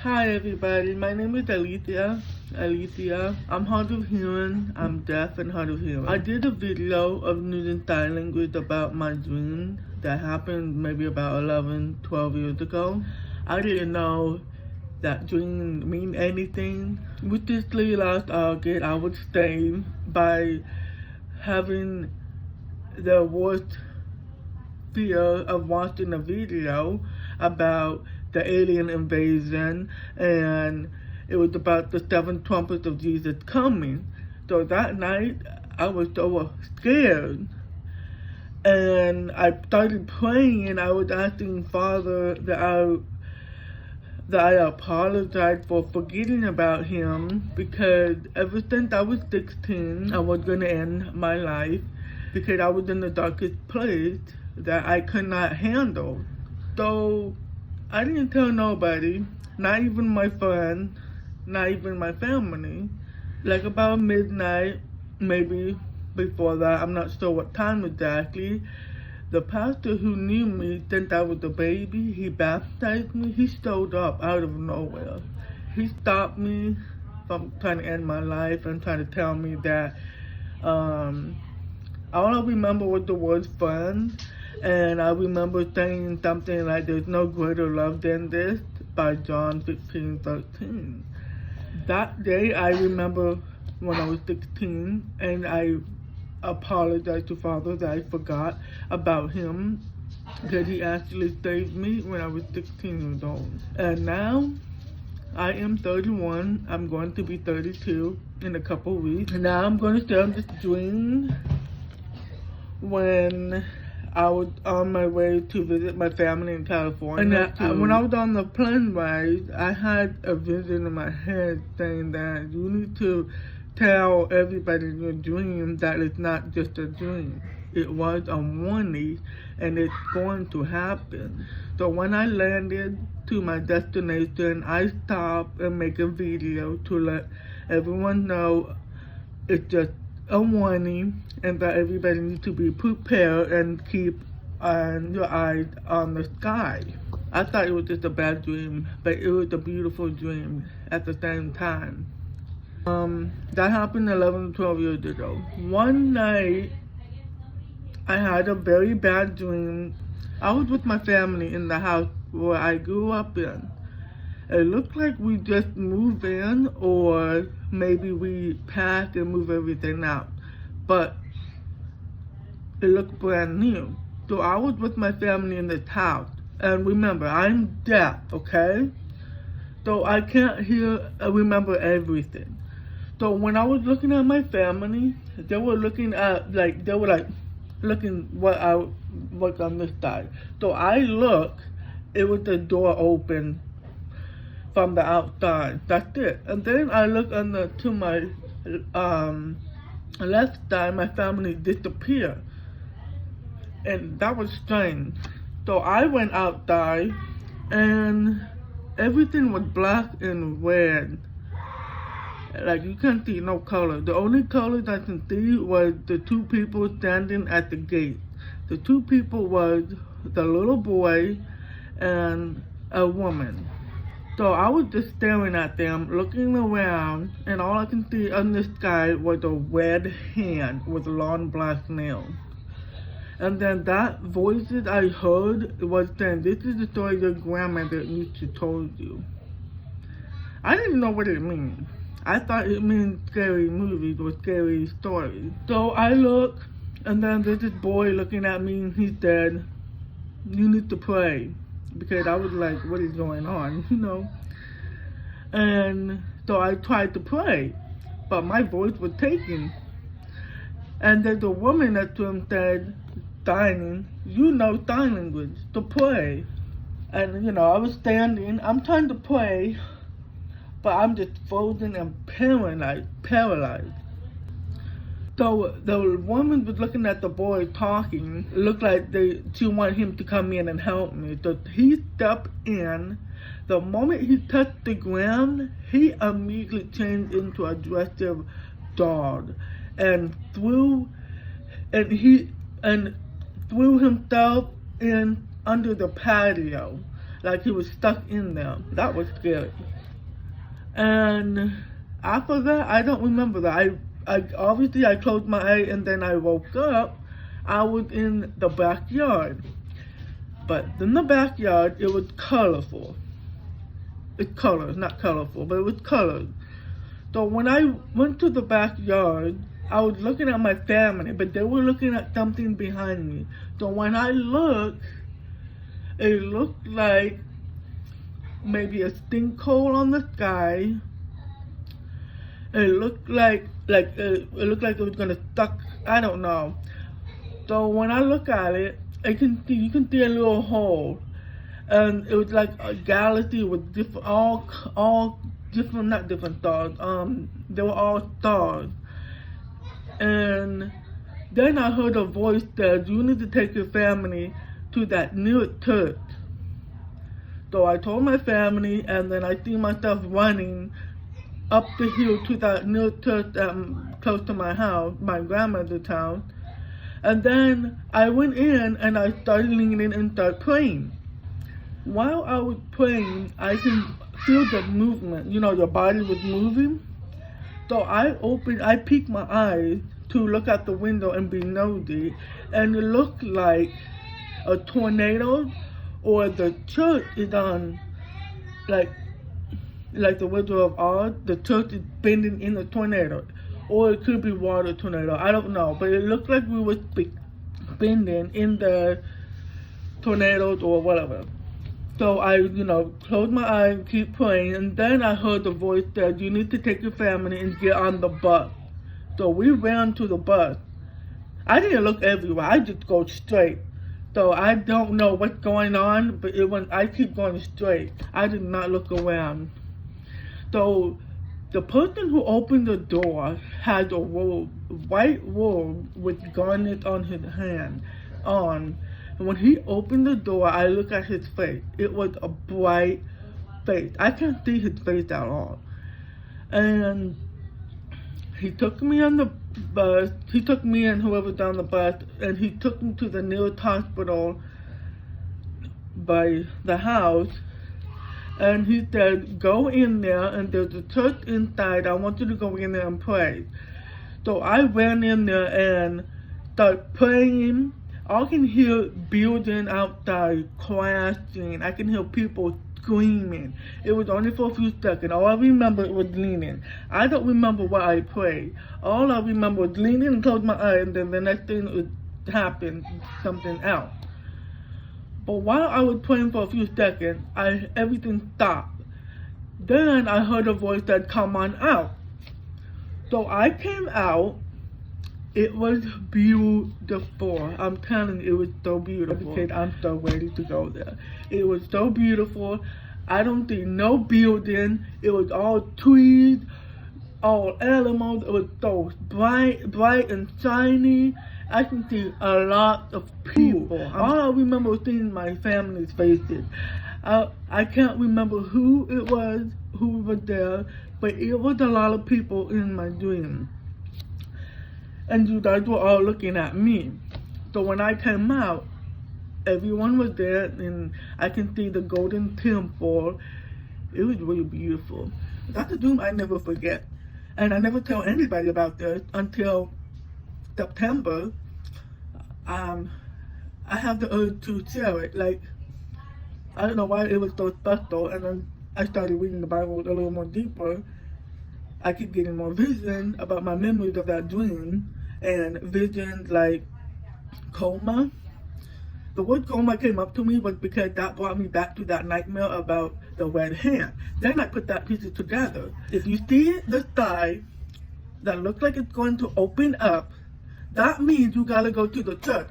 Hi everybody, my name is Alicia. I'm hard of hearing, I'm deaf and hard of hearing. I did a video of using sign language about my dream that happened maybe about 11, 12 years ago. I didn't know that dream mean anything. With this last August, I was stained by having the worst fear of watching a video about the alien invasion, and it was about the seven trumpets of Jesus coming. So that night, I was so scared, and I started praying, and I was asking Father that I apologize for forgetting about him, because ever since I was 16, I was going to end my life because I was in the darkest place that I could not handle. So I didn't tell nobody, not even my friend, not even my family. Like about midnight, maybe before that, I'm not sure what time exactly, the pastor who knew me since I was a baby, he baptized me, he showed up out of nowhere. He stopped me from trying to end my life and trying to tell me that all I remember was the word friend, and I remember saying something like, "There's no greater love than this," by John 15:13. That day I remember when I was 16, and I apologized to Father that I forgot about him, that he actually saved me when I was 16 years old. And now I am 31, I'm going to be 32 in a couple weeks. And now I'm going to share this dream when I was on my way to visit my family in California. And when I was on the plane ride, I had a vision in my head saying that you need to tell everybody in your dream that it's not just a dream. It was a warning, and it's going to happen. So when I landed to my destination, I stopped and make a video to let everyone know it's just a warning, and that everybody needs to be prepared and keep your eyes on the sky. I thought it was just a bad dream, but it was a beautiful dream at the same time. That happened 11 to 12 years ago. One night, I had a very bad dream. I was with my family in the house where I grew up in. It looked like we just moved in, or maybe we packed and moved everything out. But it looked brand new. So I was with my family in this house. And remember, I'm deaf, okay? So I can't remember everything. So when I was looking at my family, they were looking looking what's on this side. So I looked, it was the door open from the outside. That's it. And then I looked to my left side, my family disappeared. And that was strange. So I went outside, and everything was black and red. Like, you can't see no color. The only colors I can see was the two people standing at the gate. The two people was the little boy and a woman. So I was just staring at them, looking around, and all I can see on the sky was a red hand with long black nails. And then that voices I heard was saying, "This is the story your grandmother used to told you." I didn't know what it means. I thought it meant scary movies or scary stories. So I look, and then there's this boy looking at me, and he said, "You need to pray." Because I was like, what is going on, And so I tried to pray, but my voice was taken. And then the woman next to him said, "Signing, you know sign language, to pray." And I was standing, I'm trying to pray, but I'm just frozen and paralyzed. So the woman was looking at the boy talking. It looked like she wanted him to come in and help me. So he stepped in. The moment he touched the ground, he immediately changed into an aggressive dog and threw himself in under the patio. like he was stuck in there. That was scary. And after that, I don't remember that. I obviously I closed my eye and then I woke up. I was in the backyard, but in the backyard it was colorful. It's colors, not colorful, but it was colored. So when I went to the backyard, I was looking at my family, but they were looking at something behind me. So when I looked, it looked like maybe a sinkhole on the sky. It looked like it looked like it was gonna stuck. I don't know. So when I look at it, you can see a little hole, and it was like a galaxy with different all different, not different stars. They were all stars. And then I heard a voice that you need to take your family to that new church. So I told my family, and then I see myself running up the hill to that new church close to my house, my grandmother's house. And then I went in and I started leaning and started praying. While I was praying, I can feel the movement. You know, your body was moving. So I peeked my eyes to look out the window and be nosy, and it looked like a tornado, or the church is on, like the Wizard of Oz, the church is bending in a tornado, or it could be water tornado. I don't know, but it looked like we were bending in the tornadoes or whatever. So I, closed my eyes and keep praying, and then I heard the voice that you need to take your family and get on the bus. So we ran to the bus. I didn't look everywhere. I just go straight. So I don't know what's going on, but I keep going straight. I did not look around. So the person who opened the door had a robe, white robe with garnet on his hand on. And when he opened the door, I looked at his face. It was a bright face. I can't see his face at all. And he took me on the bus. He took me and whoever's on the bus, and he took me to the nearest hospital by the house. And he said, go in there, and there's a church inside. I want you to go in there and pray. So I ran in there and started praying. I can hear building outside crashing. I can hear people screaming. It was only for a few seconds. All I remember was leaning. I don't remember what I prayed. All I remember was leaning and closed my eyes, and then the next thing would happen, something else. But while I was praying for a few seconds, everything stopped. Then I heard a voice that, come on out. So I came out. It was beautiful. I'm telling you, it was so beautiful. Because I'm so ready to go there. It was so beautiful. I don't see no building. It was all trees, all animals. It was so bright and shiny. I can see a lot of people. All I remember was seeing my family's faces. I can't remember who was there, but it was a lot of people in my dream. And you guys were all looking at me. So when I came out, everyone was there, and I can see the golden temple. It was really beautiful. That's a dream I never forget. And I never tell anybody about this until September. I have the urge to share it. Like, I don't know why it was so special, and then I started reading the Bible a little more deeper. I keep getting more vision about my memories of that dream, and visions like coma. The word coma came up to me was because that brought me back to that nightmare about the red hand. Then I put that pieces together. If you see the sky that looks like it's going to open up, that means you gotta go to the church.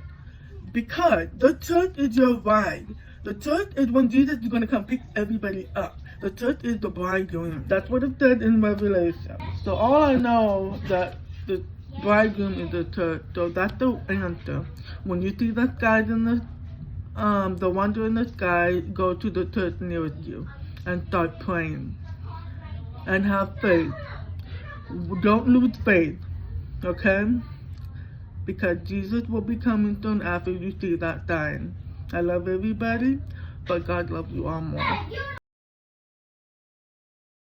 Because the church is your ride. The church is when Jesus is gonna come pick everybody up. The church is the bridegroom. That's what it said in Revelation. So all I know that the bridegroom is the church. So that's the answer. When you see the skies in the wonder in the sky, go to the church nearest you and start praying. And have faith. Don't lose faith. Okay? Because Jesus will be coming soon after you see that sign. I love everybody. but God loves you all more.